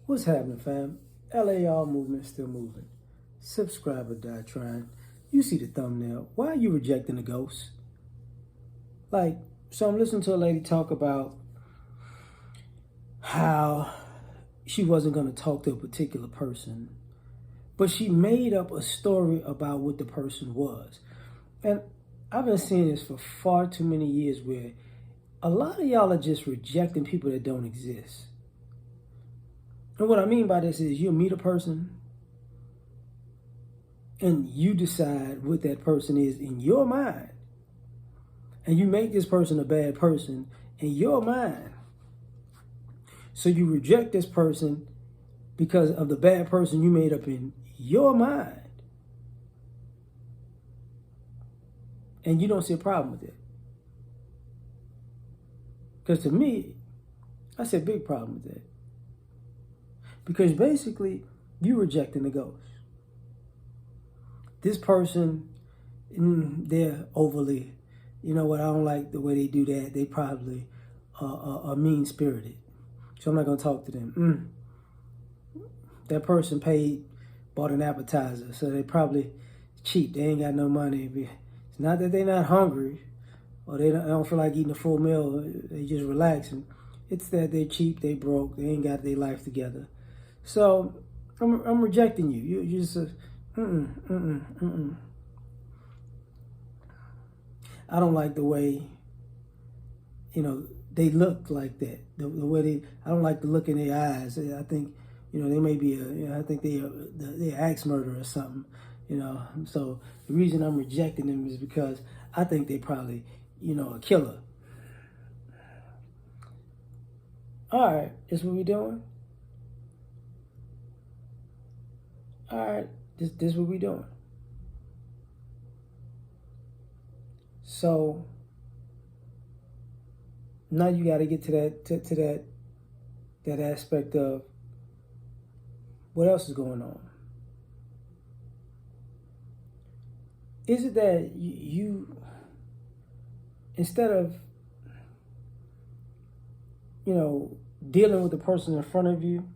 What's happening, fam? L.A.R movement still moving. Subscribe or die trying. You see the thumbnail. Why are you rejecting the ghost? Like, so I'm listening to a lady talk about how she wasn't going to talk to a particular person, but she made up a story about what the person was. And I've been seeing this for far too many years where a lot of y'all are just rejecting people that don't exist. And what I mean by this is you'll meet a person and you decide what that person is in your mind. And you make this person a bad person in your mind. So you reject this person because of the bad person you made up in your mind. And you don't see a problem with it. Because to me, I see a big problem with that. Because basically, you're rejecting the ghost. This person, they're overly, you know what, I don't like the way they do that. They probably are mean-spirited. So I'm not going to talk to them. That person bought an appetizer, so they probably cheap. They ain't got no money. It's not that they're not hungry or they don't feel like eating a full meal. They just relaxing. It's that they're cheap, they broke, they ain't got their life together. So I'm rejecting you. You just I don't like the way, they look like that. The way I don't like the look in their eyes. I think, they may be I think they're axe murder or something, So the reason I'm rejecting them is because I think they probably, a killer. All right, this what we doing? All right, this what we doing. So now you got to get to that aspect of what else is going on. Is it that you instead of dealing with the person in front of you,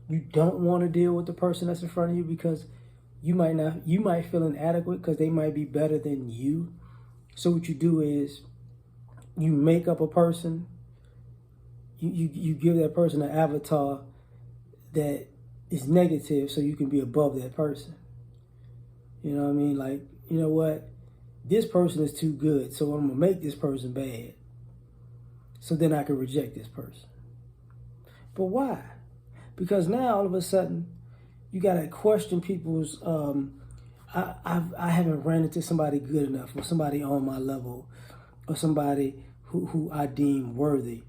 you don't want to deal with the person that's in front of you because you might feel inadequate because they might be better than you. So what you do is you make up a person, you give that person an avatar that is negative so you can be above that person. You know what I mean? Like, you know what? This person is too good, so I'm going to make this person bad. So then I can reject this person. But why? Because now all of a sudden you got to question people's I haven't ran into somebody good enough or somebody on my level or somebody who I deem worthy.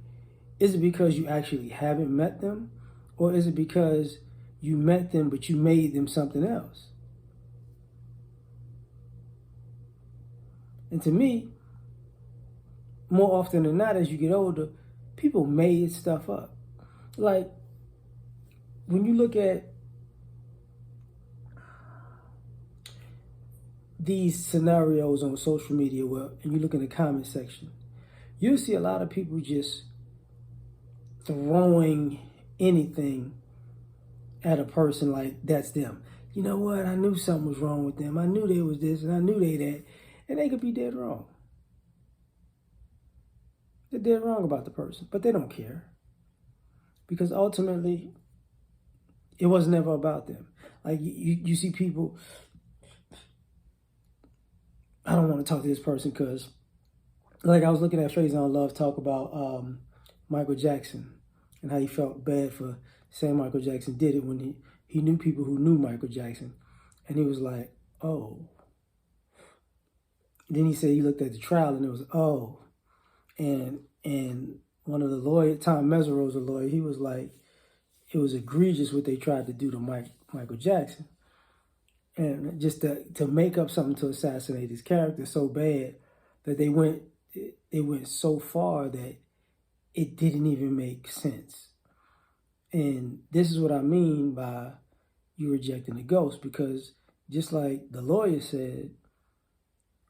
Is it because you actually haven't met them? Or is it because you met them but you made them something else? And to me, more often than not, as you get older, people made stuff up. Like, when you look at these scenarios on social media, and you look in the comment section, you'll see a lot of people just throwing anything at a person like that's them. You know what? I knew something was wrong with them. I knew they was this and I knew they that. And they could be dead wrong. They're dead wrong about the person, but they don't care. Because ultimately, it was never about them. Like, you see people, I don't want to talk to this person because, like, I was looking at Phase on Love talk about Michael Jackson and how he felt bad for saying Michael Jackson did it when he knew people who knew Michael Jackson. And he was like, oh. Then he said he looked at the trial and it was, oh. And one of the lawyers, Tom Mesereau's a lawyer, he was like, it was egregious what they tried to do to Michael Jackson. And just to make up something to assassinate his character so bad that they went so far that it didn't even make sense. And this is what I mean by you rejecting the ghost, because just like the lawyer said,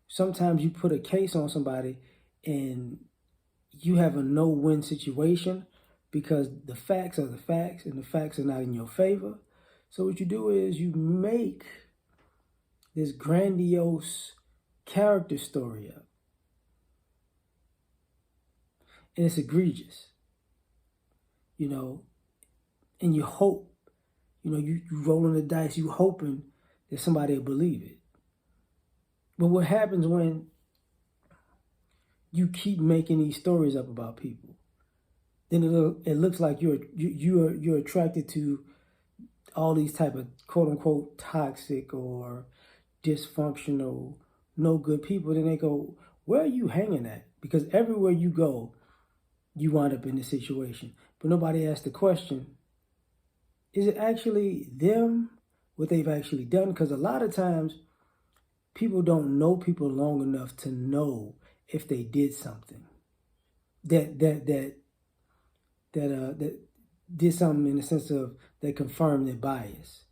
sometimes you put a case on somebody and you have a no-win situation, because the facts are the facts and the facts are not in your favor. So what you do is you make this grandiose character story up. And it's egregious, you know, and you hope, you rolling the dice, you hoping that somebody will believe it. But what happens when you keep making these stories up about people? Then it looks like you're attracted to all these type of quote unquote toxic or dysfunctional, no good people. Then they go, where are you hanging at? Because everywhere you go, you wind up in this situation. But nobody asks the question, is it actually them, what they've actually done? Because a lot of times people don't know people long enough to know if they did something that did something in the sense of that confirmed their bias.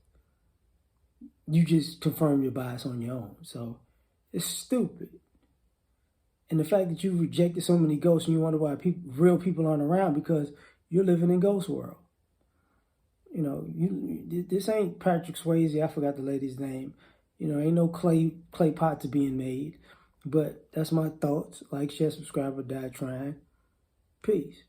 You just confirm your bias on your own. So it's stupid. And the fact that you rejected so many ghosts and you wonder why real people aren't around, because you're living in ghost world. This ain't Patrick Swayze. I forgot the lady's name. Ain't no clay pots being made. But that's my thoughts. Like, share, subscribe, or die trying. Peace.